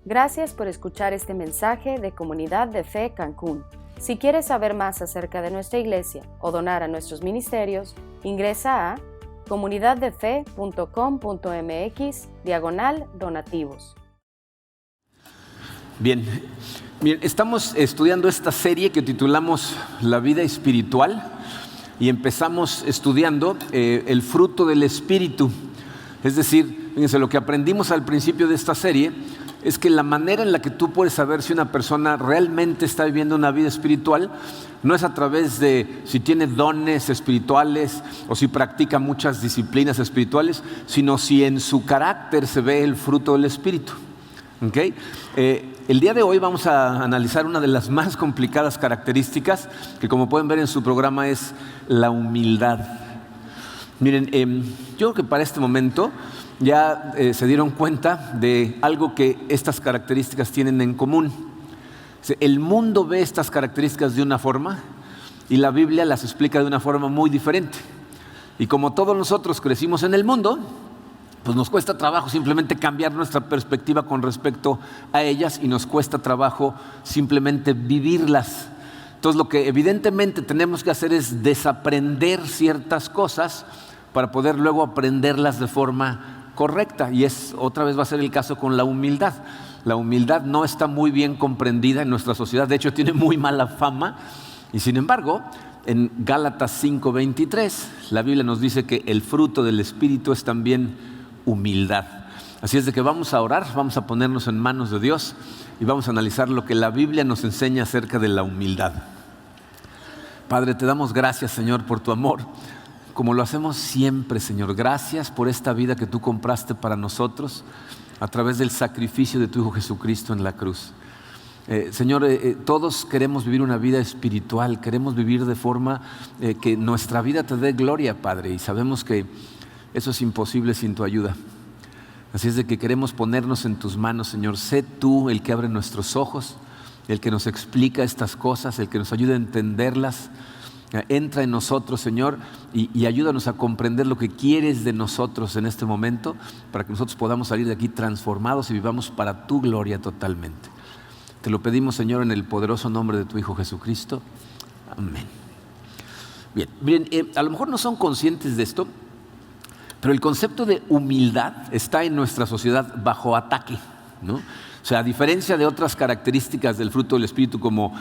Gracias por escuchar este mensaje de Comunidad de Fe Cancún. Si quieres saber más acerca de nuestra iglesia o donar a nuestros ministerios, ingresa a comunidaddefe.com.mx/donativos. Bien, estamos estudiando esta serie que titulamos La vida espiritual y empezamos estudiando el fruto del Espíritu. Es decir, fíjense, lo que aprendimos al principio de esta serie es que la manera en la que tú puedes saber si una persona realmente está viviendo una vida espiritual no es a través de si tiene dones espirituales o si practica muchas disciplinas espirituales, sino si en su carácter se ve el fruto del Espíritu. ¿Okay? El día de hoy vamos a analizar una de las más complicadas características que, como pueden ver en su programa, es la humildad. Miren, yo creo que para este momento ya se dieron cuenta de algo que estas características tienen en común. El mundo ve estas características de una forma y la Biblia las explica de una forma muy diferente. Y como todos nosotros crecimos en el mundo, pues nos cuesta trabajo simplemente cambiar nuestra perspectiva con respecto a ellas y nos cuesta trabajo simplemente vivirlas. Entonces lo que evidentemente tenemos que hacer es desaprender ciertas cosas para poder luego aprenderlas de forma correcta, y otra vez va a ser el caso con la humildad. La humildad no está muy bien comprendida en nuestra sociedad, de hecho tiene muy mala fama, y sin embargo en Gálatas 5:23 la Biblia nos dice que el fruto del Espíritu es también humildad. Así es de que vamos a orar, vamos a ponernos en manos de Dios y vamos a analizar lo que la Biblia nos enseña acerca de la humildad. Padre, te damos gracias, Señor, por tu amor, como lo hacemos siempre, Señor. Gracias por esta vida que tú compraste para nosotros a través del sacrificio de tu Hijo Jesucristo en la cruz. Señor, todos queremos vivir una vida espiritual, queremos vivir de forma que nuestra vida te dé gloria, Padre, y sabemos que eso es imposible sin tu ayuda. Así es de que queremos ponernos en tus manos, Señor. Sé tú el que abre nuestros ojos, el que nos explica estas cosas, el que nos ayuda a entenderlas. Entra en nosotros, Señor, y ayúdanos a comprender lo que quieres de nosotros en este momento, para que nosotros podamos salir de aquí transformados y vivamos para tu gloria totalmente. Te lo pedimos, Señor, en el poderoso nombre de tu Hijo Jesucristo. Amén. Bien, miren, a lo mejor no son conscientes de esto, pero el concepto de humildad está en nuestra sociedad bajo ataque, ¿no? O sea, a diferencia de otras características del fruto del Espíritu como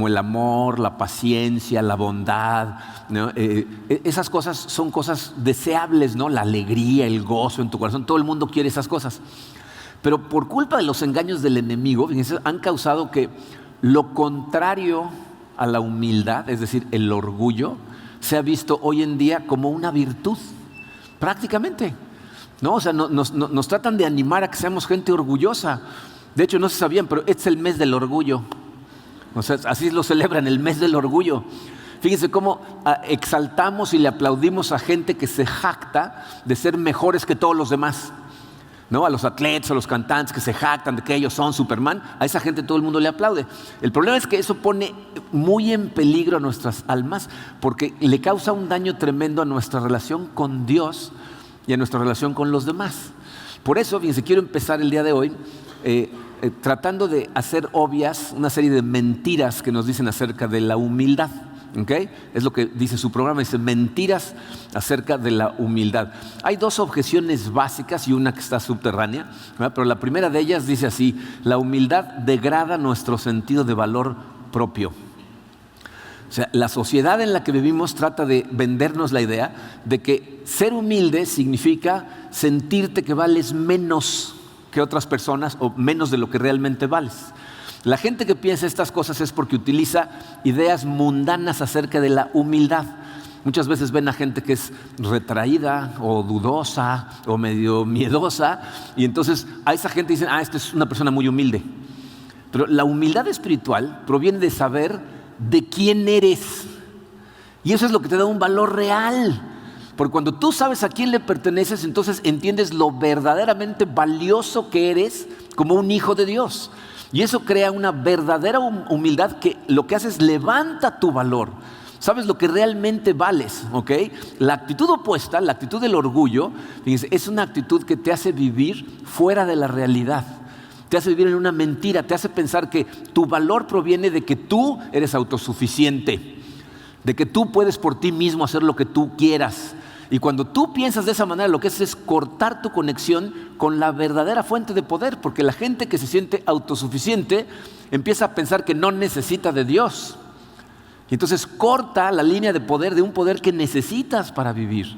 el amor, la paciencia, la bondad, ¿no? Esas cosas son cosas deseables, ¿no? La alegría, el gozo en tu corazón, todo el mundo quiere esas cosas. Pero por culpa de los engaños del enemigo, fíjense, han causado que lo contrario a la humildad, es decir, el orgullo, se ha visto hoy en día como una virtud. Prácticamente, ¿no? O sea, nos tratan de animar a que seamos gente orgullosa. De hecho, no se sabían, pero este es el mes del orgullo. O sea, así lo celebran, el mes del orgullo. Fíjense cómo exaltamos y le aplaudimos a gente que se jacta de ser mejores que todos los demás, ¿no? A los atletas, a los cantantes que se jactan de que ellos son Superman, a esa gente todo el mundo le aplaude. El problema es que eso pone muy en peligro a nuestras almas, porque le causa un daño tremendo a nuestra relación con Dios y a nuestra relación con los demás. Por eso, fíjense, quiero empezar el día de hoy tratando de hacer obvias una serie de mentiras que nos dicen acerca de la humildad. ¿Okay? Es lo que dice su programa, dice mentiras acerca de la humildad. Hay dos objeciones básicas y una que está subterránea, ¿verdad? Pero la primera de ellas dice así: la humildad degrada nuestro sentido de valor propio. O sea, la sociedad en la que vivimos trata de vendernos la idea de que ser humilde significa sentirte que vales menos que otras personas o menos de lo que realmente vales. La gente que piensa estas cosas es porque utiliza ideas mundanas acerca de la humildad. Muchas veces ven a gente que es retraída o dudosa o medio miedosa, y entonces a esa gente dicen: esta es una persona muy humilde. Pero la humildad espiritual proviene de saber de quién eres, y eso es lo que te da un valor real. Porque cuando tú sabes a quién le perteneces, entonces entiendes lo verdaderamente valioso que eres como un hijo de Dios. Y eso crea una verdadera humildad que lo que hace es levanta tu valor. Sabes lo que realmente vales, ¿ok? La actitud opuesta, la actitud del orgullo, fíjense, es una actitud que te hace vivir fuera de la realidad. te hace vivir en una mentira, te hace pensar que tu valor proviene de que tú eres autosuficiente, de que tú puedes por ti mismo hacer lo que tú quieras. Y cuando tú piensas de esa manera, lo que es cortar tu conexión con la verdadera fuente de poder, porque la gente que se siente autosuficiente empieza a pensar que no necesita de Dios. Y entonces corta la línea de poder de un poder que necesitas para vivir.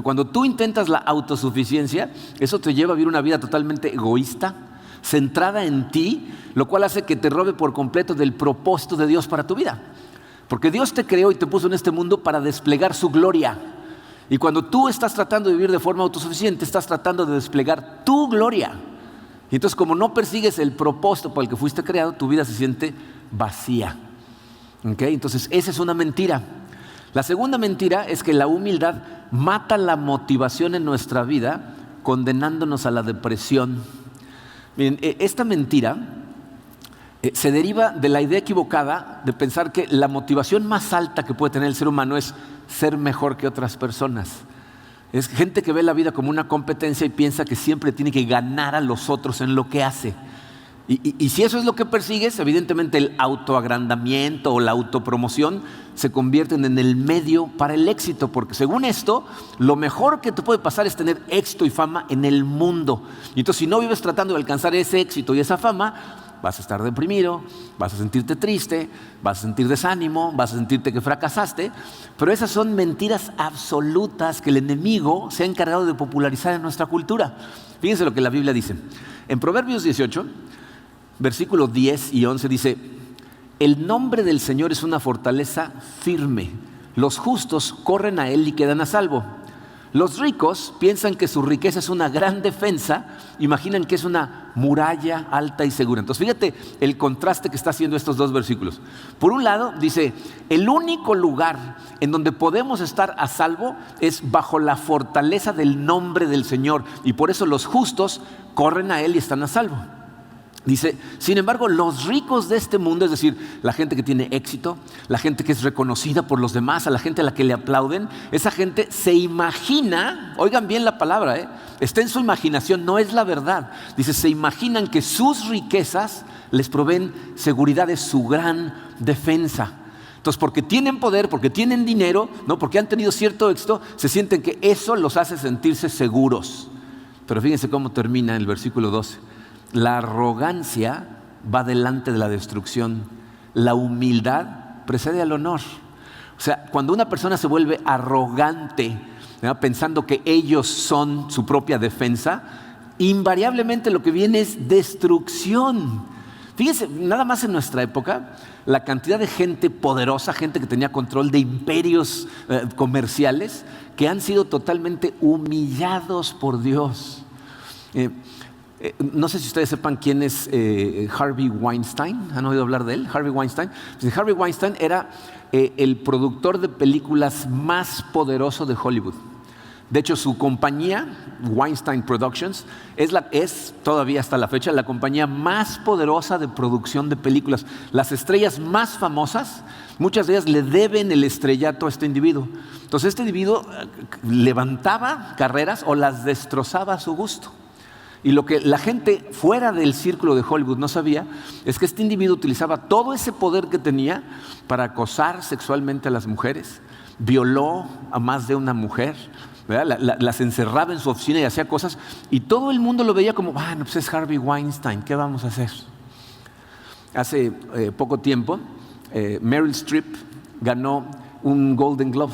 Cuando tú intentas la autosuficiencia, eso te lleva a vivir una vida totalmente egoísta, centrada en ti, lo cual hace que te robe por completo del propósito de Dios para tu vida. Porque Dios te creó y te puso en este mundo para desplegar su gloria. Y cuando tú estás tratando de vivir de forma autosuficiente, estás tratando de desplegar tu gloria. Y entonces, como no persigues el propósito por el que fuiste creado, tu vida se siente vacía. ¿Okay? Entonces, esa es una mentira. La segunda mentira es que la humildad mata la motivación en nuestra vida, condenándonos a la depresión. Miren, esta mentira se deriva de la idea equivocada de pensar que la motivación más alta que puede tener el ser humano es ser mejor que otras personas. Es gente que ve la vida como una competencia y piensa que siempre tiene que ganar a los otros en lo que hace. Y si eso es lo que persigues, evidentemente el autoagrandamiento o la autopromoción se convierten en el medio para el éxito, porque según esto, lo mejor que te puede pasar es tener éxito y fama en el mundo. Y entonces, si no vives tratando de alcanzar ese éxito y esa fama, vas a estar deprimido, vas a sentirte triste, vas a sentir desánimo, vas a sentirte que fracasaste. Pero esas son mentiras absolutas que el enemigo se ha encargado de popularizar en nuestra cultura. Fíjense lo que la Biblia dice. En Proverbios 18, versículos 10 y 11 dice: el nombre del Señor es una fortaleza firme, los justos corren a él y quedan a salvo. Los ricos piensan que su riqueza es una gran defensa, imaginan que es una muralla alta y segura. Entonces fíjate el contraste que está haciendo estos dos versículos. Por un lado dice, el único lugar en donde podemos estar a salvo es bajo la fortaleza del nombre del Señor, y por eso los justos corren a él y están a salvo. Dice, sin embargo, los ricos de este mundo, es decir, la gente que tiene éxito, la gente que es reconocida por los demás, a la gente a la que le aplauden, esa gente se imagina, oigan bien la palabra, está en su imaginación, no es la verdad. Dice, se imaginan que sus riquezas les proveen seguridad, es su gran defensa. Entonces, porque tienen poder, porque tienen dinero, ¿no? Porque han tenido cierto éxito, se sienten que eso los hace sentirse seguros. Pero fíjense cómo termina el versículo 12. La arrogancia va delante de la destrucción. La humildad precede al honor. O sea, cuando una persona se vuelve arrogante, ¿no?, pensando que ellos son su propia defensa, invariablemente lo que viene es destrucción. Fíjense, nada más en nuestra época, la cantidad de gente poderosa, gente que tenía control de imperios comerciales, que han sido totalmente humillados por Dios. No sé si ustedes sepan quién es Harvey Weinstein. ¿Han oído hablar de él? Harvey Weinstein. Pues Harvey Weinstein era el productor de películas más poderoso de Hollywood. De hecho, su compañía, Weinstein Productions, es todavía hasta la fecha la compañía más poderosa de producción de películas. Las estrellas más famosas, muchas de ellas le deben el estrellato a este individuo. Entonces, este individuo levantaba carreras o las destrozaba a su gusto. Y lo que la gente fuera del círculo de Hollywood no sabía es que este individuo utilizaba todo ese poder que tenía para acosar sexualmente a las mujeres, violó a más de una mujer, las encerraba en su oficina y hacía cosas, y todo el mundo lo veía como, bueno, pues es Harvey Weinstein, ¿qué vamos a hacer? Hace poco tiempo, Meryl Streep ganó un Golden Globe,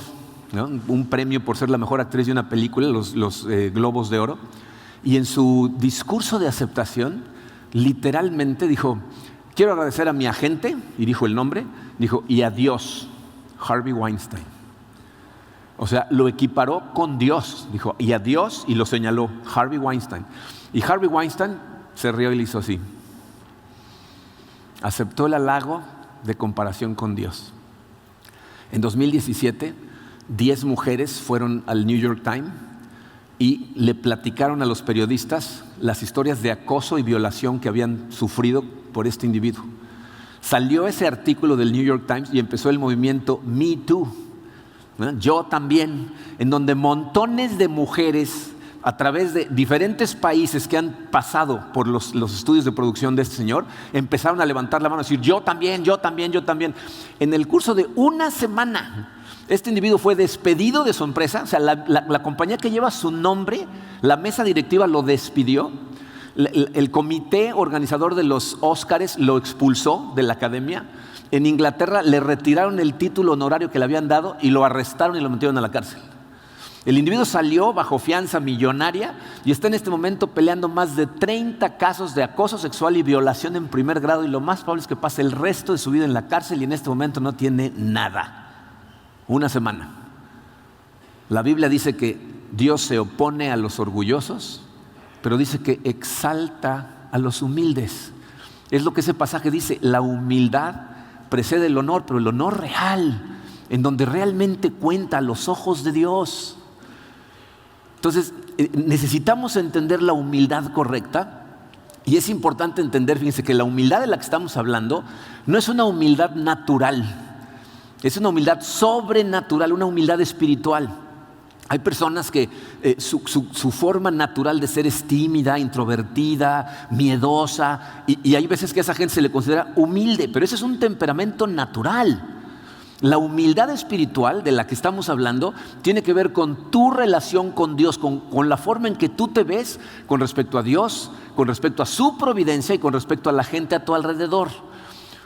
¿no?, un premio por ser la mejor actriz de una película, los Globos de Oro. Y en su discurso de aceptación, literalmente dijo, quiero agradecer a mi agente, y dijo el nombre, dijo, y a Dios, Harvey Weinstein. O sea, lo equiparó con Dios, dijo, y a Dios, y lo señaló, Harvey Weinstein. Y Harvey Weinstein se rió y le hizo así. Aceptó el halago de comparación con Dios. En 2017, 10 mujeres fueron al New York Times y le platicaron a los periodistas las historias de acoso y violación que habían sufrido por este individuo. Salió ese artículo del New York Times y empezó el movimiento Me Too, ¿no? Yo también, en donde montones de mujeres a través de diferentes países que han pasado por los estudios de producción de este señor, empezaron a levantar la mano y decir, yo también, yo también, yo también. En el curso de una semana, este individuo fue despedido de su empresa, o sea, la compañía que lleva su nombre, la mesa directiva lo despidió, el comité organizador de los Óscares lo expulsó de la academia. En Inglaterra le retiraron el título honorario que le habían dado y lo arrestaron y lo metieron a la cárcel. El individuo salió bajo fianza millonaria y está en este momento peleando más de 30 casos de acoso sexual y violación en primer grado, y lo más probable es que pase el resto de su vida en la cárcel, y en este momento no tiene nada. Una semana. La Biblia dice que Dios se opone a los orgullosos, pero dice que exalta a los humildes. Es lo que ese pasaje dice, la humildad precede el honor, pero el honor real, en donde realmente cuenta a los ojos de Dios. Entonces, necesitamos entender la humildad correcta, y es importante entender, fíjense, que la humildad de la que estamos hablando no es una humildad natural, es una humildad sobrenatural, una humildad espiritual. Hay personas que su forma natural de ser es tímida, introvertida, miedosa, y hay veces que a esa gente se le considera humilde, pero ese es un temperamento natural. La humildad espiritual de la que estamos hablando tiene que ver con tu relación con Dios, con la forma en que tú te ves con respecto a Dios, con respecto a su providencia y con respecto a la gente a tu alrededor.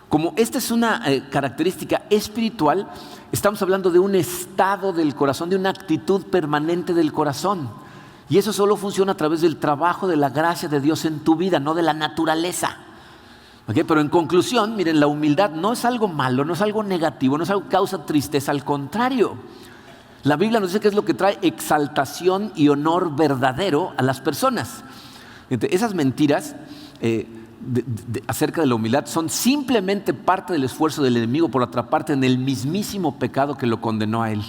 Como esta es una característica espiritual, estamos hablando de un estado del corazón, de una actitud permanente del corazón. Y eso solo funciona a través del trabajo de la gracia de Dios en tu vida, no de la naturaleza. ¿Okay? Pero en conclusión, miren, la humildad no es algo malo, no es algo negativo, no es algo que causa tristeza, al contrario. La Biblia nos dice que es lo que trae exaltación y honor verdadero a las personas. Esas mentiras acerca de la humildad son simplemente parte del esfuerzo del enemigo por atraparte en el mismísimo pecado que lo condenó a él.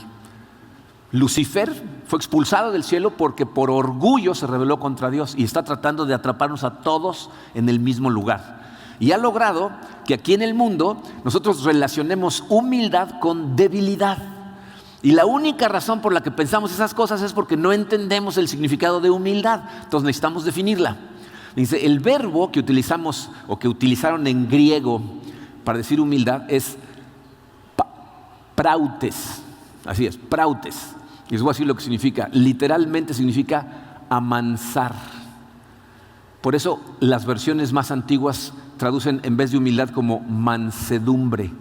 Lucifer fue expulsado del cielo porque por orgullo se rebeló contra Dios y está tratando de atraparnos a todos en el mismo lugar. Y ha logrado que aquí en el mundo nosotros relacionemos humildad con debilidad. Y la única razón por la que pensamos esas cosas es porque no entendemos el significado de humildad. Entonces necesitamos definirla. Dice, el verbo que utilizamos o que utilizaron en griego para decir humildad es prautes. Así es, prautes. Y les voy a decir lo que significa. Literalmente significa amansar. Por eso las versiones más antiguas traducen en vez de humildad como mansedumbre,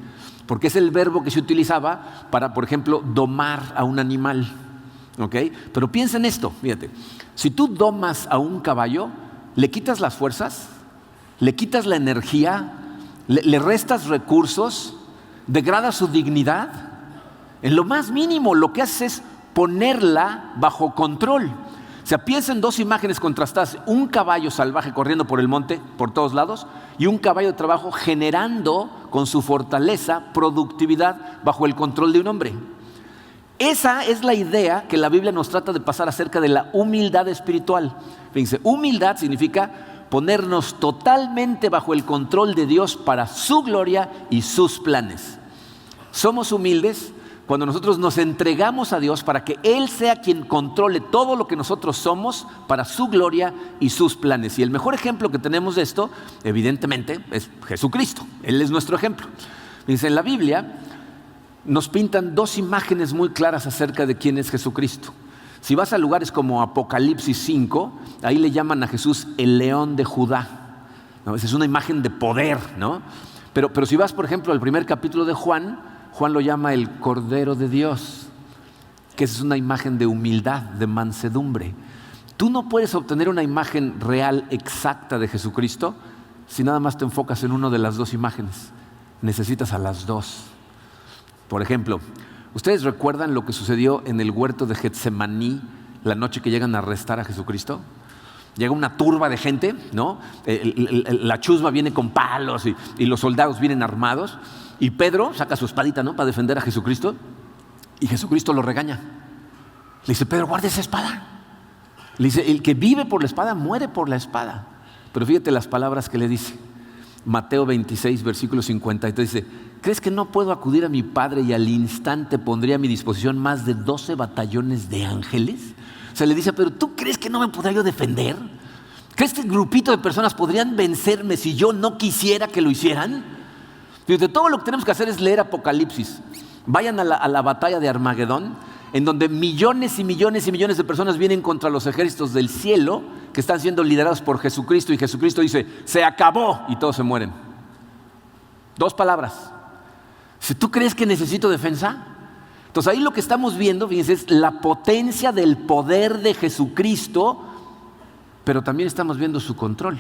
porque es el verbo que se utilizaba para, por ejemplo, domar a un animal. ¿Okay? Pero piensa en esto, fíjate, si tú domas a un caballo, le quitas las fuerzas, le quitas la energía, le restas recursos, degradas su dignidad. En lo más mínimo lo que haces es ponerla bajo control. O sea, piensa en dos imágenes contrastadas: un caballo salvaje corriendo por el monte, por todos lados, y un caballo de trabajo generando con su fortaleza productividad bajo el control de un hombre. Esa es la idea que la Biblia nos trata de pasar acerca de la humildad espiritual. Fíjense, humildad significa ponernos totalmente bajo el control de Dios para su gloria y sus planes. Somos humildes cuando nosotros nos entregamos a Dios para que Él sea quien controle todo lo que nosotros somos para su gloria y sus planes. Y el mejor ejemplo que tenemos de esto, evidentemente, es Jesucristo. Él es nuestro ejemplo. Dice, en la Biblia nos pintan dos imágenes muy claras acerca de quién es Jesucristo. Si vas a lugares como Apocalipsis 5, ahí le llaman a Jesús el león de Judá, ¿no? Esa es una imagen de poder, ¿no? Pero si vas, por ejemplo, al primer capítulo de Juan lo llama el Cordero de Dios, que es una imagen de humildad, de mansedumbre. Tú no puedes obtener una imagen real, exacta de Jesucristo si nada más te enfocas en una de las dos imágenes. Necesitas a las dos. Por ejemplo, ¿ustedes recuerdan lo que sucedió en el huerto de Getsemaní la noche que llegan a arrestar a Jesucristo? Llega una turba de gente, ¿no? La chusma viene con palos y los soldados vienen armados. Y Pedro saca su espadita, ¿no?, para defender a Jesucristo. Y Jesucristo lo regaña. Le dice, Pedro, guarda esa espada. Le dice, el que vive por la espada, muere por la espada. Pero fíjate las palabras que le dice. Mateo 26, versículo 53 dice, ¿crees que no puedo acudir a mi Padre y al instante pondría a mi disposición más de 12 batallones de ángeles? Se le dice, pero ¿tú crees que no me podría yo defender? ¿Crees que este grupito de personas podrían vencerme si yo no quisiera que lo hicieran? Fíjate, todo lo que tenemos que hacer es leer Apocalipsis. Vayan a la batalla de Armagedón, en donde millones y millones y millones de personas vienen contra los ejércitos del cielo que están siendo liderados por Jesucristo, y Jesucristo dice, se acabó, y todos se mueren. 2 palabras. Si tú crees que necesito defensa, entonces ahí lo que estamos viendo, fíjense, es la potencia del poder de Jesucristo, pero también estamos viendo su control.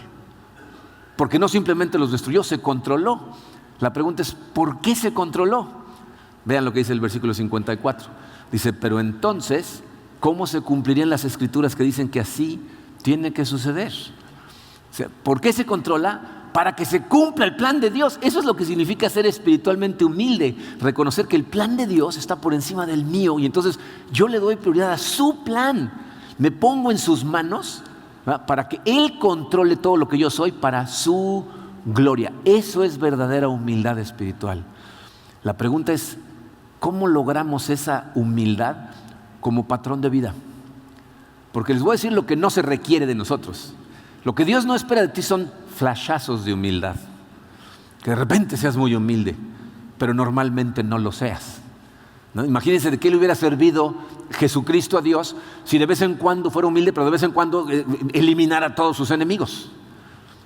Porque no simplemente los destruyó, se controló. La pregunta es, ¿por qué se controló? Vean lo que dice el versículo 54. Dice, pero entonces, ¿cómo se cumplirían las escrituras que dicen que así tiene que suceder? O sea, ¿por qué se controla? Para que se cumpla el plan de Dios. Eso es lo que significa ser espiritualmente humilde. Reconocer que el plan de Dios está por encima del mío. Y entonces yo le doy prioridad a su plan. Me pongo en sus manos, ¿verdad?, para que Él controle todo lo que yo soy para su gloria. Eso es verdadera humildad espiritual. La pregunta es, ¿cómo logramos esa humildad como patrón de vida? Porque les voy a decir lo que no se requiere de nosotros. Lo que Dios no espera de ti son flashazos de humildad. Que de repente seas muy humilde, pero normalmente no lo seas, ¿no? Imagínense de qué le hubiera servido Jesucristo a Dios si de vez en cuando fuera humilde, pero de vez en cuando eliminara a todos sus enemigos.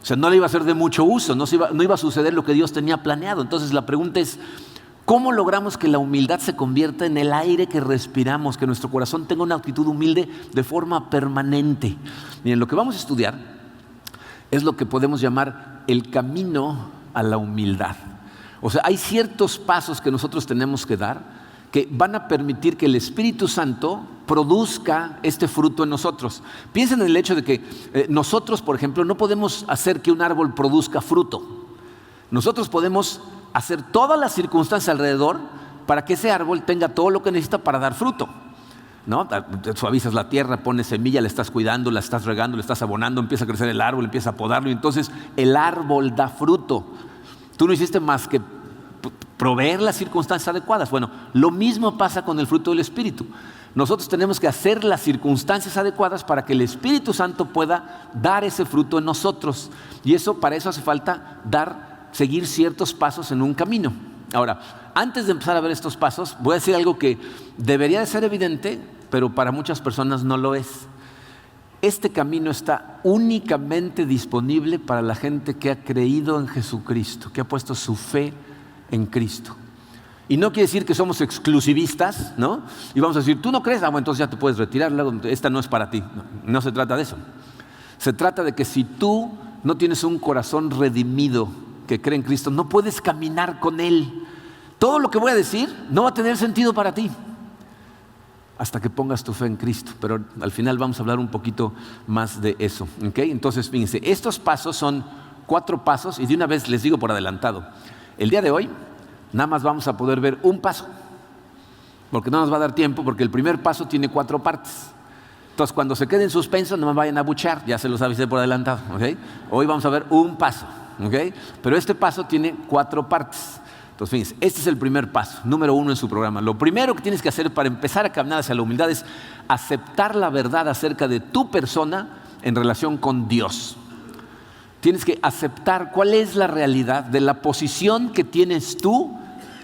O sea, no le iba a ser de mucho uso, no iba a suceder lo que Dios tenía planeado. Entonces la pregunta es, ¿cómo logramos que la humildad se convierta en el aire que respiramos, que nuestro corazón tenga una actitud humilde de forma permanente? Miren, lo que vamos a estudiar es lo que podemos llamar el camino a la humildad. O sea, hay ciertos pasos que nosotros tenemos que dar que van a permitir que el Espíritu Santo produzca este fruto en nosotros. Piensen en el hecho de que nosotros, por ejemplo, no podemos hacer que un árbol produzca fruto. Nosotros podemos hacer todas las circunstancias alrededor para que ese árbol tenga todo lo que necesita para dar fruto, ¿no? Suavizas la tierra, pones semilla, la estás cuidando, la estás regando, la estás abonando, empieza a crecer el árbol, empieza a podarlo y entonces el árbol da fruto. Tú no hiciste más que proveer las circunstancias adecuadas. Bueno, lo mismo pasa con el fruto del Espíritu. Nosotros tenemos que hacer las circunstancias adecuadas para que el Espíritu Santo pueda dar ese fruto en nosotros. Y para eso hace falta seguir ciertos pasos en un camino. Ahora, antes de empezar a ver estos pasos, voy a decir algo que debería de ser evidente, pero para muchas personas no lo es. Este camino está únicamente disponible para la gente que ha creído en Jesucristo, que ha puesto su fe en Cristo. Y no quiere decir que somos exclusivistas, ¿no? Y vamos a decir, ¿tú no crees? Bueno, entonces ya te puedes retirar, esta no es para ti. No se trata de eso. Se trata de que si tú no tienes un corazón redimido que cree en Cristo, no puedes caminar con Él. Todo lo que voy a decir no va a tener sentido para ti hasta que pongas tu fe en Cristo. Pero al final vamos a hablar un poquito más de eso, ¿okay? Entonces, fíjense, estos pasos son 4 pasos y de una vez les digo por adelantado. El día de hoy nada más vamos a poder ver un paso, porque no nos va a dar tiempo, porque el primer paso tiene 4 partes. Entonces, cuando se quede en suspenso, no me vayan a abuchar, ya se los avisé por adelantado, ¿okay? Hoy vamos a ver un paso, ¿okay? Pero este paso tiene 4 partes. Entonces, fíjense, este es el primer paso, número 1 en su programa. Lo primero que tienes que hacer para empezar a caminar hacia la humildad es aceptar la verdad acerca de tu persona en relación con Dios. Tienes que aceptar cuál es la realidad de la posición que tienes tú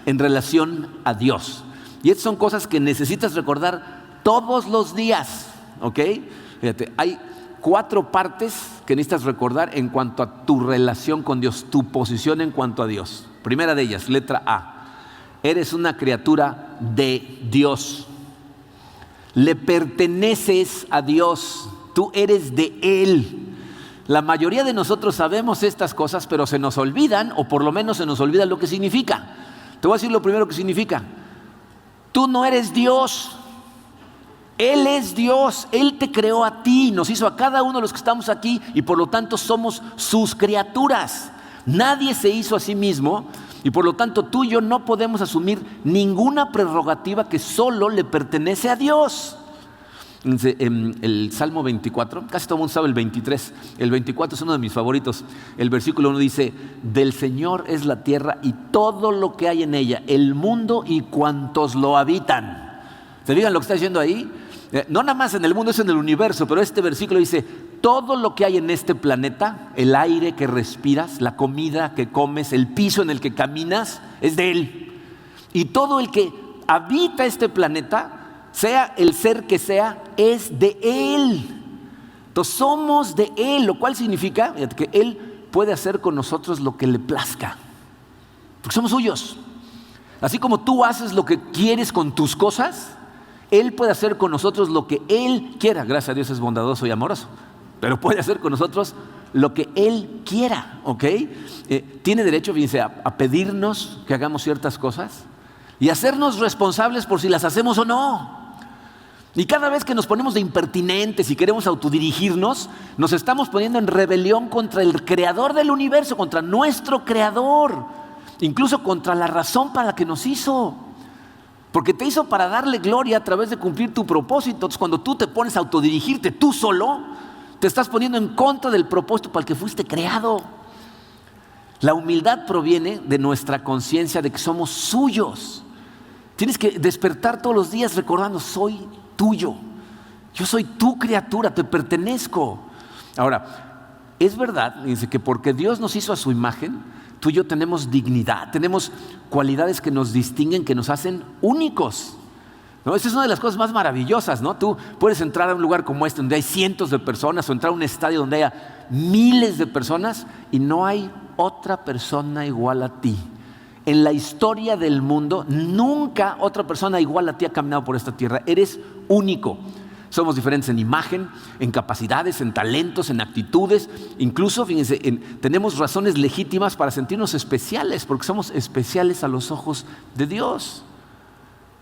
en relación a Dios. Y estas son cosas que necesitas recordar todos los días, ¿ok? Fíjate, hay 4 partes que necesitas recordar en cuanto a tu relación con Dios, tu posición en cuanto a Dios. Primera de ellas, letra A. Eres una criatura de Dios. Le perteneces a Dios. Tú eres de Él. La mayoría de nosotros sabemos estas cosas, pero se nos olvidan, o por lo menos se nos olvida lo que significa. Te voy a decir lo primero que significa. Tú no eres Dios. Él es Dios. Él te creó a ti, nos hizo a cada uno de los que estamos aquí y por lo tanto somos sus criaturas. Nadie se hizo a sí mismo y por lo tanto tú y yo no podemos asumir ninguna prerrogativa que solo le pertenece a Dios. En el Salmo 24, casi todo el mundo sabe el 23, el 24 es uno de mis favoritos. El versículo 1 dice, del Señor es la tierra y todo lo que hay en ella, el mundo y cuantos lo habitan. ¿Se fijan lo que está diciendo ahí? No nada más en el mundo, es en el universo, pero este versículo dice, todo lo que hay en este planeta, el aire que respiras, la comida que comes, el piso en el que caminas, es de Él. Y todo el que habita este planeta, sea el ser que sea, es de Él. Entonces somos de Él, lo cual significa que Él puede hacer con nosotros lo que le plazca, porque somos suyos. Así como tú haces lo que quieres con tus cosas, Él puede hacer con nosotros lo que Él quiera. Gracias a Dios es bondadoso y amoroso, pero puede hacer con nosotros lo que Él quiera, ¿ok? Tiene derecho, fíjense, a pedirnos que hagamos ciertas cosas y hacernos responsables por si las hacemos o no. Y cada vez que nos ponemos de impertinentes y queremos autodirigirnos, nos estamos poniendo en rebelión contra el creador del universo, contra nuestro creador, incluso contra la razón para la que nos hizo. Porque te hizo para darle gloria a través de cumplir tu propósito. Entonces, cuando tú te pones a autodirigirte tú solo, te estás poniendo en contra del propósito para el que fuiste creado. La humildad proviene de nuestra conciencia de que somos suyos. Tienes que despertar todos los días recordando, soy tuyo. Yo soy tu criatura, te pertenezco. Ahora, es verdad, dice que porque Dios nos hizo a su imagen, tú y yo tenemos dignidad, tenemos cualidades que nos distinguen, que nos hacen únicos, ¿no? Esa es una de las cosas más maravillosas, ¿no? Tú puedes entrar a un lugar como este donde hay cientos de personas o entrar a un estadio donde haya miles de personas y no hay otra persona igual a ti. En la historia del mundo, nunca otra persona igual a ti ha caminado por esta tierra. Eres único. Somos diferentes en imagen, en capacidades, en talentos, en actitudes. Incluso, fíjense, tenemos razones legítimas para sentirnos especiales, porque somos especiales a los ojos de Dios.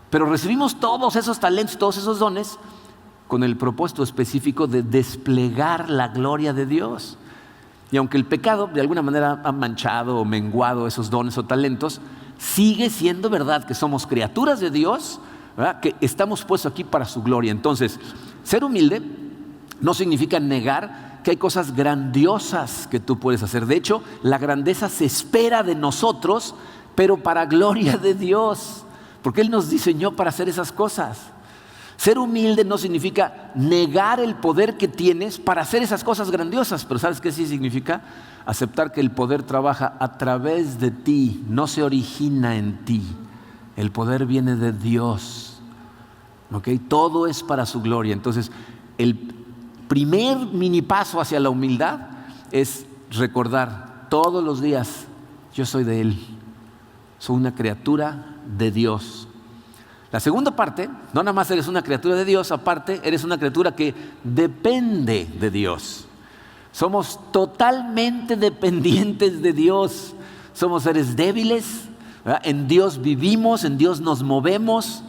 Pero recibimos todos esos talentos, todos esos dones, con el propósito específico de desplegar la gloria de Dios. Y aunque el pecado de alguna manera ha manchado o menguado esos dones o talentos, sigue siendo verdad que somos criaturas de Dios, ¿verdad? Que estamos puestos aquí para su gloria. Entonces, ser humilde no significa negar que hay cosas grandiosas que tú puedes hacer. De hecho, la grandeza se espera de nosotros, pero para gloria de Dios, porque Él nos diseñó para hacer esas cosas. Ser humilde no significa negar el poder que tienes para hacer esas cosas grandiosas, pero ¿sabes qué sí significa? Aceptar que el poder trabaja a través de ti, no se origina en ti. El poder viene de Dios, ¿ok? Todo es para su gloria. Entonces, el primer mini paso hacia la humildad es recordar todos los días, yo soy de Él, soy una criatura de Dios. La segunda parte, no nada más eres una criatura de Dios, aparte eres una criatura que depende de Dios. Somos totalmente dependientes de Dios. Somos seres débiles, ¿verdad? En Dios vivimos, en Dios nos movemos.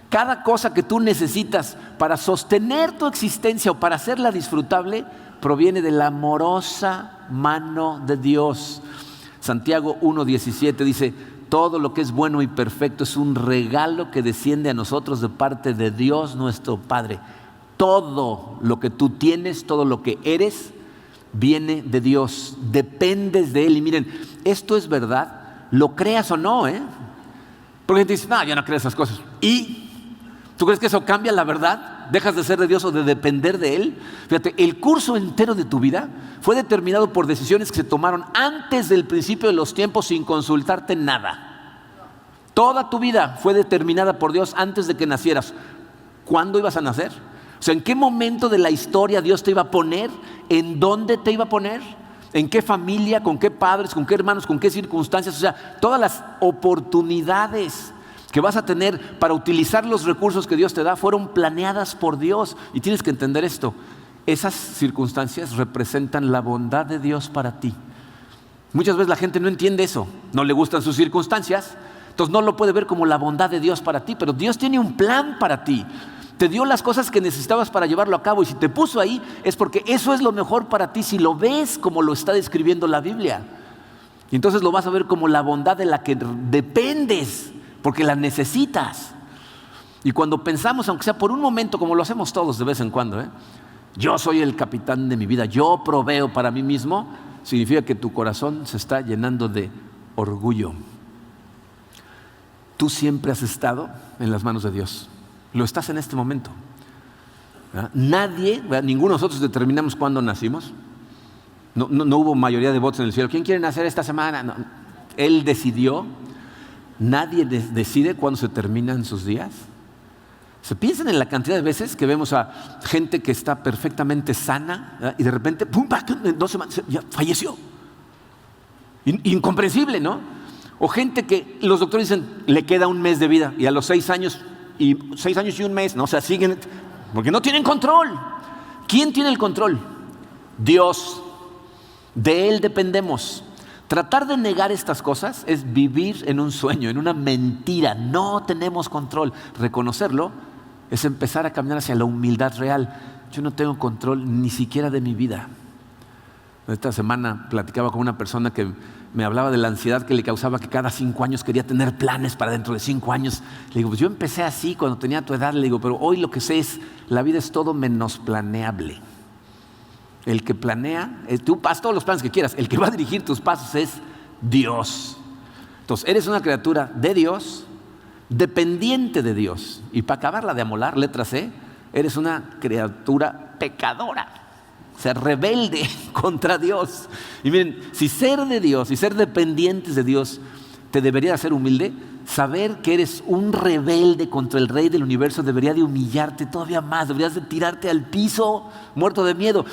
Cada cosa que tú necesitas para sostener tu existencia o para hacerla disfrutable proviene de la amorosa mano de Dios. Santiago 1:17 dice, todo lo que es bueno y perfecto es un regalo que desciende a nosotros de parte de Dios nuestro Padre. Todo lo que tú tienes, todo lo que eres, viene de Dios, dependes de Él. Y miren, esto es verdad, lo creas o no, porque gente dice, no, yo no creo esas cosas. ¿Y tú crees que eso cambia la verdad? ¿Dejas de ser de Dios o de depender de Él? Fíjate, el curso entero de tu vida fue determinado por decisiones que se tomaron antes del principio de los tiempos sin consultarte nada. Toda tu vida fue determinada por Dios antes de que nacieras. ¿Cuándo ibas a nacer? O sea, ¿en qué momento de la historia Dios te iba a poner? ¿En dónde te iba a poner? ¿En qué familia? ¿Con qué padres? ¿Con qué hermanos? ¿Con qué circunstancias? O sea, todas las oportunidades que vas a tener para utilizar los recursos que Dios te da fueron planeadas por Dios. Y tienes que entender esto. Esas circunstancias representan la bondad de Dios para ti. Muchas veces la gente no entiende eso. No le gustan sus circunstancias, entonces no lo puede ver como la bondad de Dios para ti. Pero Dios tiene un plan para ti. Te dio las cosas que necesitabas para llevarlo a cabo. Y si te puso ahí es porque eso es lo mejor para ti. Si lo ves como lo está describiendo la Biblia, y entonces lo vas a ver como la bondad de la que dependes, porque la necesitas. Y cuando pensamos, aunque sea por un momento, como lo hacemos todos de vez en cuando, yo soy el capitán de mi vida, yo proveo para mí mismo, significa que tu corazón se está llenando de orgullo. Tú siempre has estado en las manos de Dios. Lo estás en este momento. ¿verdad? Nadie, ¿verdad? Ninguno de nosotros determinamos cuándo nacimos. No hubo mayoría de votos en el cielo. ¿Quién quiere nacer esta semana? No. Él decidió. Nadie decide cuándo se terminan sus días. Se piensan en la cantidad de veces que vemos a gente que está perfectamente sana, ¿verdad? Y de repente, ¡pum!, en 2 semanas ya falleció. Incomprensible, ¿no? O gente que los doctores dicen le queda 1 mes de vida y a los 6 años y 1 mes, ¿no? O sea, siguen porque no tienen control. ¿Quién tiene el control? Dios. De Él dependemos. Tratar de negar estas cosas es vivir en un sueño, en una mentira. No tenemos control. Reconocerlo es empezar a caminar hacia la humildad real. Yo no tengo control ni siquiera de mi vida. Esta semana platicaba con una persona que me hablaba de la ansiedad que le causaba, que cada 5 años quería tener planes para dentro de 5 años. Le digo, pues yo empecé así cuando tenía tu edad. Le digo, pero hoy lo que sé es, la vida es todo menos planeable. El que planea, tú haz todos los planes que quieras, el que va a dirigir tus pasos es Dios. Entonces, eres una criatura de Dios, dependiente de Dios. Y para acabarla de amolar, letra C, eres una criatura pecadora, o sea, rebelde contra Dios. Y miren, si ser de Dios y ser dependientes de Dios te debería hacer humilde, saber que eres un rebelde contra el Rey del universo debería de humillarte todavía más, deberías de tirarte al piso muerto de miedo.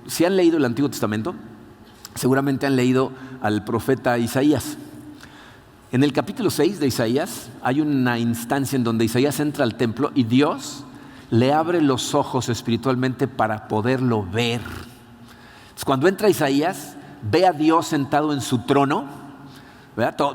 Si han leído el Antiguo Testamento, seguramente han leído al profeta Isaías. En el capítulo 6 de Isaías hay una instancia en donde Isaías entra al templo y Dios le abre los ojos espiritualmente para poderlo ver. Entonces, cuando entra Isaías, ve a Dios sentado en su trono,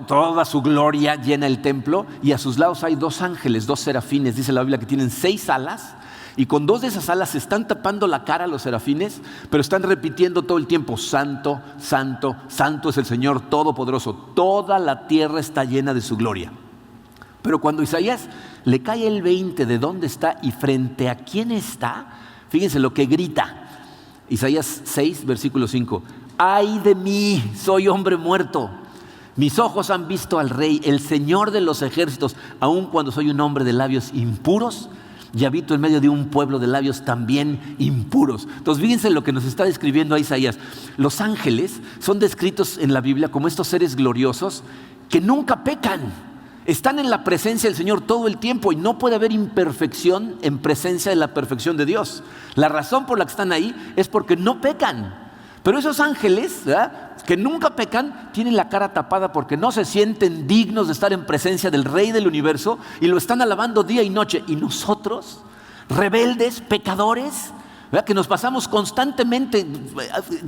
toda su gloria llena el templo, y a sus lados hay 2 ángeles, 2 serafines, dice la Biblia, que tienen 6 alas, y con 2 de esas alas se están tapando la cara a los serafines, pero están repitiendo todo el tiempo: Santo, Santo, Santo es el Señor Todopoderoso. Toda la tierra está llena de su gloria. Pero cuando Isaías le cae el 20 de dónde está y frente a quién está, fíjense lo que grita. Isaías 6, versículo 5. ¡Ay de mí! Soy hombre muerto. Mis ojos han visto al Rey, el Señor de los ejércitos, aun cuando soy un hombre de labios impuros y habito en medio de un pueblo de labios también impuros. Entonces, fíjense lo que nos está describiendo Isaías. Los ángeles son descritos en la Biblia como estos seres gloriosos que nunca pecan. Están en la presencia del Señor todo el tiempo y no puede haber imperfección en presencia de la perfección de Dios. La razón por la que están ahí es porque no pecan. Pero esos ángeles, ¿verdad?, que nunca pecan, tienen la cara tapada porque no se sienten dignos de estar en presencia del Rey del universo y lo están alabando día y noche. Y nosotros, rebeldes, pecadores, ¿verdad?, que nos pasamos constantemente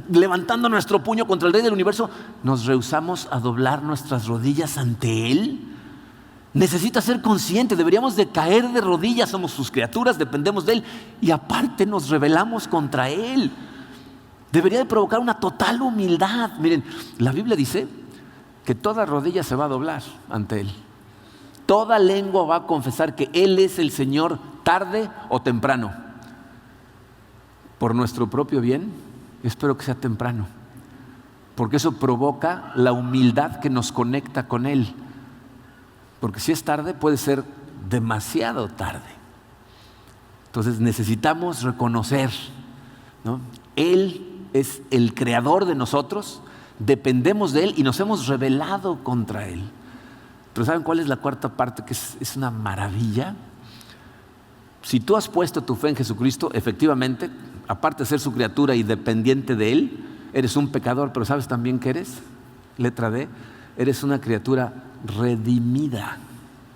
levantando nuestro puño contra el Rey del universo, nos rehusamos a doblar nuestras rodillas ante Él. Necesita ser consciente, deberíamos de caer de rodillas, somos sus criaturas, dependemos de Él y aparte nos rebelamos contra Él. Debería de provocar una total humildad. Miren, la Biblia dice que toda rodilla se va a doblar ante Él. Toda lengua va a confesar que Él es el Señor tarde o temprano. Por nuestro propio bien, espero que sea temprano, porque eso provoca la humildad que nos conecta con Él. Porque si es tarde, puede ser demasiado tarde. Entonces necesitamos reconocer, ¿no? Él es el creador de nosotros, dependemos de Él y nos hemos rebelado contra Él. Pero ¿saben cuál es la cuarta parte? Que es una maravilla. Si tú has puesto tu fe en Jesucristo, efectivamente, aparte de ser su criatura y dependiente de Él, eres un pecador, pero ¿sabes también qué eres? Letra D, eres una criatura redimida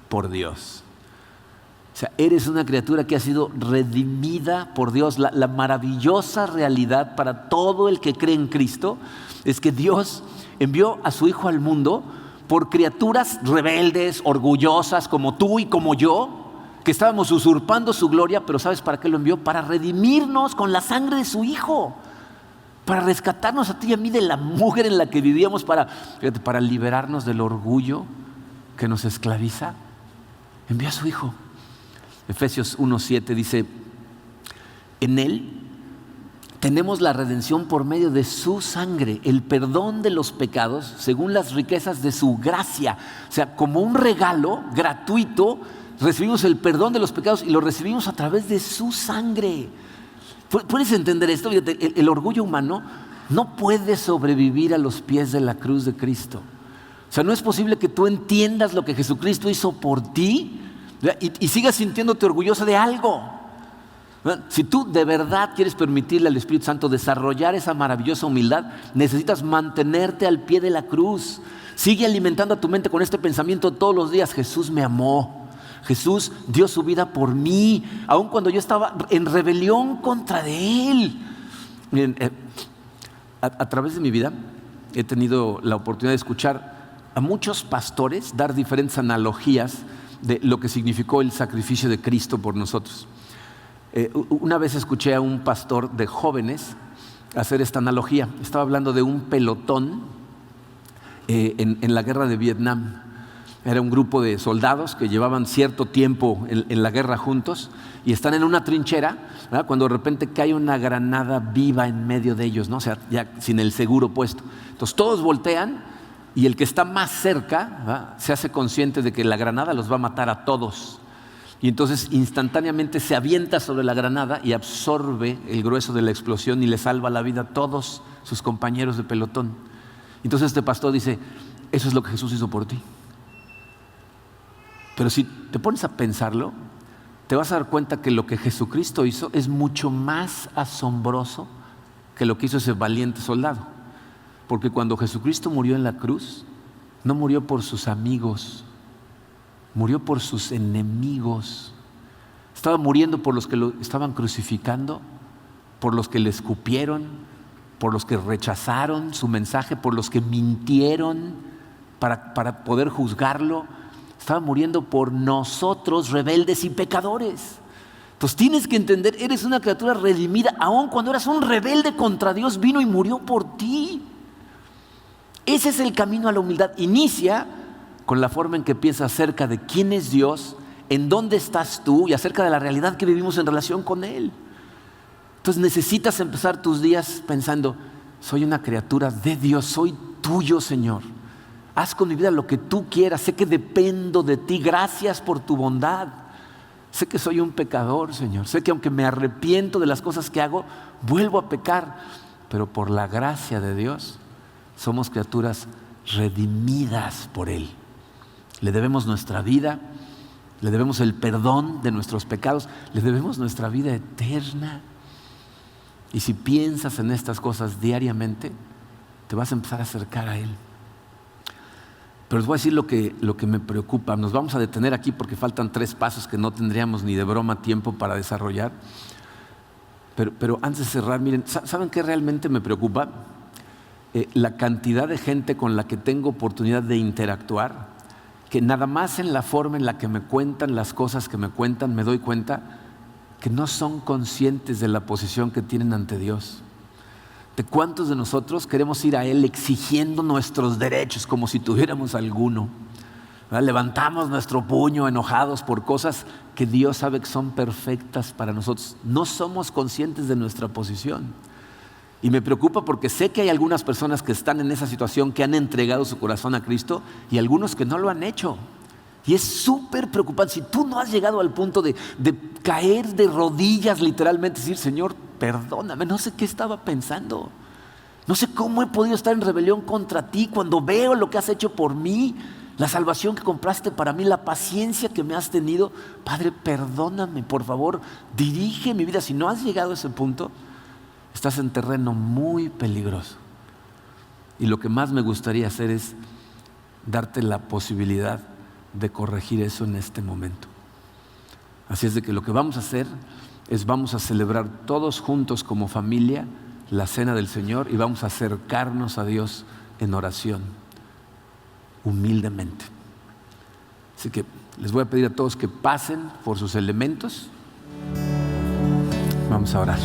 por Dios. O sea, eres una criatura que ha sido redimida por Dios. La maravillosa realidad para todo el que cree en Cristo es que Dios envió a su Hijo al mundo por criaturas rebeldes, orgullosas, como tú y como yo, que estábamos usurpando su gloria, pero ¿sabes para qué lo envió? Para redimirnos con la sangre de su Hijo, para rescatarnos a ti y a mí de la mujer en la que vivíamos, para liberarnos del orgullo que nos esclaviza. Envió a su Hijo. Efesios 1:7 dice: en Él tenemos la redención por medio de su sangre, el perdón de los pecados según las riquezas de su gracia. O sea, como un regalo gratuito recibimos el perdón de los pecados y lo recibimos a través de su sangre. ¿Puedes entender esto? El orgullo humano no puede sobrevivir a los pies de la cruz de Cristo. O sea, no es posible que tú entiendas lo que Jesucristo hizo por ti y sigas sintiéndote orgullosa de algo. Si tú de verdad quieres permitirle al Espíritu Santo desarrollar esa maravillosa humildad, necesitas mantenerte al pie de la cruz. Sigue alimentando a tu mente con este pensamiento todos los días: Jesús me amó, Jesús dio su vida por mí, aun cuando yo estaba en rebelión contra de Él. Miren, a través de mi vida he tenido la oportunidad de escuchar a muchos pastores dar diferentes analogías de lo que significó el sacrificio de Cristo por nosotros. Una vez escuché a un pastor de jóvenes hacer esta analogía. Estaba hablando de un pelotón en la guerra de Vietnam. Era un grupo de soldados que llevaban cierto tiempo en la guerra juntos y están en una trinchera, ¿verdad?, cuando de repente cae una granada viva en medio de ellos, ¿no? O sea, ya sin el seguro puesto. Entonces todos voltean y el que está más cerca, ¿verdad?, se hace consciente de que la granada los va a matar a todos. Y entonces instantáneamente se avienta sobre la granada y absorbe el grueso de la explosión y le salva la vida a todos sus compañeros de pelotón. Entonces este pastor dice: eso es lo que Jesús hizo por ti. Pero si te pones a pensarlo, te vas a dar cuenta que lo que Jesucristo hizo es mucho más asombroso que lo que hizo ese valiente soldado. Porque cuando Jesucristo murió en la cruz, no murió por sus amigos, murió por sus enemigos. Estaba muriendo por los que lo estaban crucificando, por los que le escupieron, por los que rechazaron su mensaje, por los que mintieron para poder juzgarlo. Estaba muriendo por nosotros, rebeldes y pecadores. Entonces tienes que entender, eres una criatura redimida. Aun cuando eras un rebelde contra Dios, vino y murió por ti. Ese es el camino a la humildad. Inicia con la forma en que piensas acerca de quién es Dios, en dónde estás tú y acerca de la realidad que vivimos en relación con Él. Entonces necesitas empezar tus días pensando: soy una criatura de Dios, soy tuyo, Señor. Haz con mi vida lo que tú quieras, sé que dependo de ti, gracias por tu bondad. Sé que soy un pecador, Señor, sé que aunque me arrepiento de las cosas que hago, vuelvo a pecar, pero por la gracia de Dios somos criaturas redimidas por Él. Le debemos nuestra vida, le debemos el perdón de nuestros pecados, le debemos nuestra vida eterna. Y si piensas en estas cosas diariamente, te vas a empezar a acercar a Él. Pero les voy a decir lo que me preocupa. Nos vamos a detener aquí porque faltan 3 pasos que no tendríamos ni de broma tiempo para desarrollar. Pero antes de cerrar, miren, ¿saben qué realmente me preocupa? La cantidad de gente con la que tengo oportunidad de interactuar, que nada más en la forma en la que me cuentan las cosas que me cuentan, me doy cuenta que no son conscientes de la posición que tienen ante Dios. ¿De cuántos de nosotros queremos ir a Él exigiendo nuestros derechos como si tuviéramos alguno? ¿Verdad? Levantamos nuestro puño enojados por cosas que Dios sabe que son perfectas para nosotros. No somos conscientes de nuestra posición. Y me preocupa porque sé que hay algunas personas que están en esa situación, que han entregado su corazón a Cristo, y algunos que no lo han hecho. Y es súper preocupante. Si tú no has llegado al punto de caer de rodillas literalmente, decir: Señor, perdóname, no sé qué estaba pensando, no sé cómo he podido estar en rebelión contra ti cuando veo lo que has hecho por mí, la salvación que compraste para mí, la paciencia que me has tenido. Padre, perdóname, por favor, dirige mi vida. Si no has llegado a ese punto, estás en terreno muy peligroso. Y lo que más me gustaría hacer es darte la posibilidad de corregir eso en este momento. Así es de que lo que vamos a hacer es vamos a celebrar todos juntos como familia la cena del Señor y vamos a acercarnos a Dios en oración, humildemente. Así que les voy a pedir a todos que pasen por sus elementos. Vamos a orar.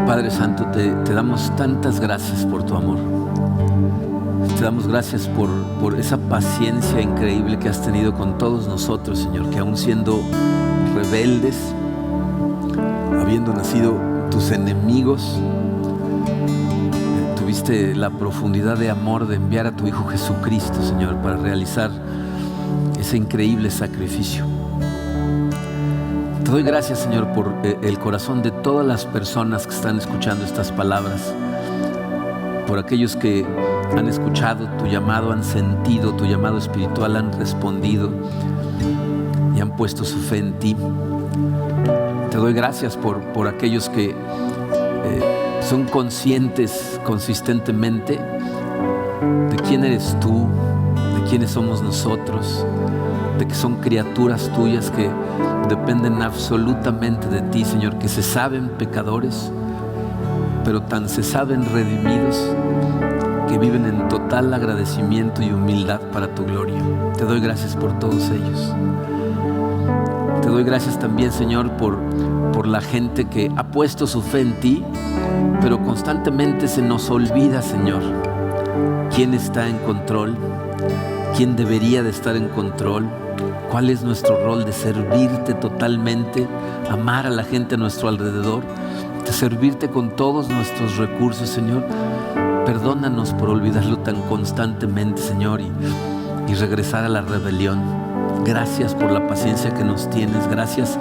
Padre Santo, te damos tantas gracias por tu amor. Te damos gracias por esa paciencia increíble que has tenido con todos nosotros, Señor, que aún siendo rebeldes, habiendo nacido tus enemigos, tuviste la profundidad de amor de enviar a tu Hijo Jesucristo, Señor, para realizar ese increíble sacrificio. Te doy gracias, Señor, por el corazón de todas las personas que están escuchando estas palabras, por aquellos que han escuchado tu llamado, han sentido tu llamado espiritual, han respondido y han puesto su fe en ti. Te doy gracias por aquellos que son conscientes consistentemente de quién eres tú, de quiénes somos nosotros, de que son criaturas tuyas que dependen absolutamente de ti, Señor, que se saben pecadores, pero tan se saben redimidos que viven en total agradecimiento y humildad para tu gloria. Te doy gracias por todos ellos. Te doy gracias también, Señor, por la gente que ha puesto su fe en ti, pero constantemente se nos olvida, Señor, quién está en control, quién debería de estar en control, cuál es nuestro rol de servirte totalmente, amar a la gente a nuestro alrededor, de servirte con todos nuestros recursos, Señor. Perdónanos por olvidarlo tan constantemente, Señor, y regresar a la rebelión. Gracias por la paciencia que nos tienes, gracias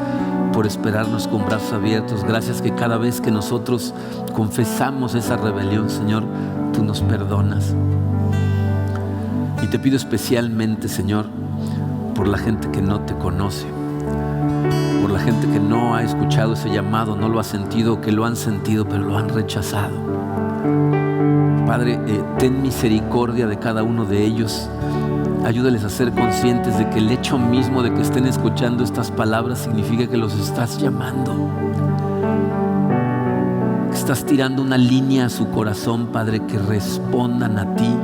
por esperarnos con brazos abiertos, gracias que cada vez que nosotros confesamos esa rebelión, Señor, tú nos perdonas. Y te pido especialmente, Señor, por la gente que no te conoce, por la gente que no ha escuchado ese llamado, no lo ha sentido, que lo han sentido pero lo han rechazado. Padre, ten misericordia de cada uno de ellos. Ayúdales a ser conscientes de que el hecho mismo de que estén escuchando estas palabras significa que los estás llamando, que estás tirando una línea a su corazón, Padre, que respondan a ti,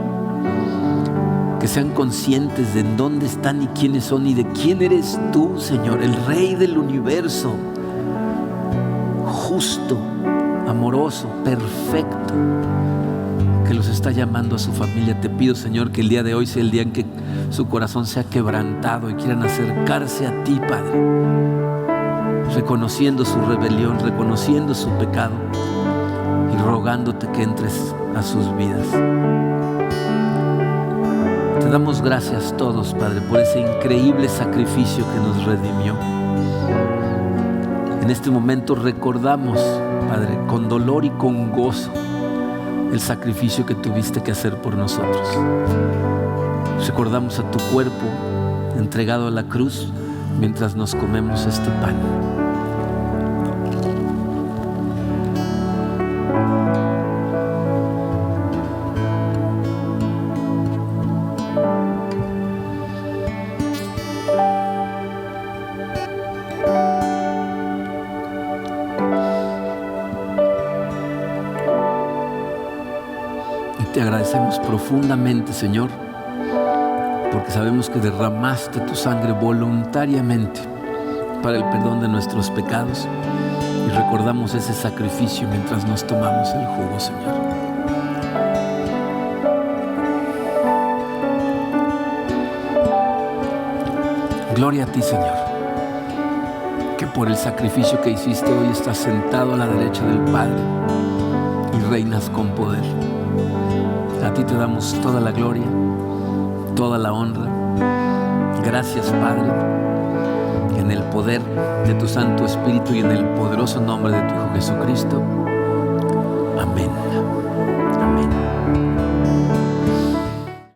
que sean conscientes de en dónde están y quiénes son y de quién eres tú, Señor, el Rey del universo, justo, amoroso, perfecto, que los está llamando a su familia. Te pido, Señor, que el día de hoy sea el día en que su corazón sea quebrantado y quieran acercarse a ti, Padre, reconociendo su rebelión, reconociendo su pecado y rogándote que entres a sus vidas. Te damos gracias todos, Padre, por ese increíble sacrificio que nos redimió. En este momento recordamos, Padre, con dolor y con gozo, el sacrificio que tuviste que hacer por nosotros. Recordamos a tu cuerpo entregado a la cruz mientras nos comemos este pan. Te agradecemos profundamente, Señor, porque sabemos que derramaste tu sangre voluntariamente para el perdón de nuestros pecados y recordamos ese sacrificio mientras nos tomamos el jugo, Señor. Gloria a ti, Señor, que por el sacrificio que hiciste hoy estás sentado a la derecha del Padre y reinas con poder. A ti te damos toda la gloria, toda la honra. Gracias, Padre, en el poder de tu Santo Espíritu y en el poderoso nombre de tu Hijo Jesucristo. Amén.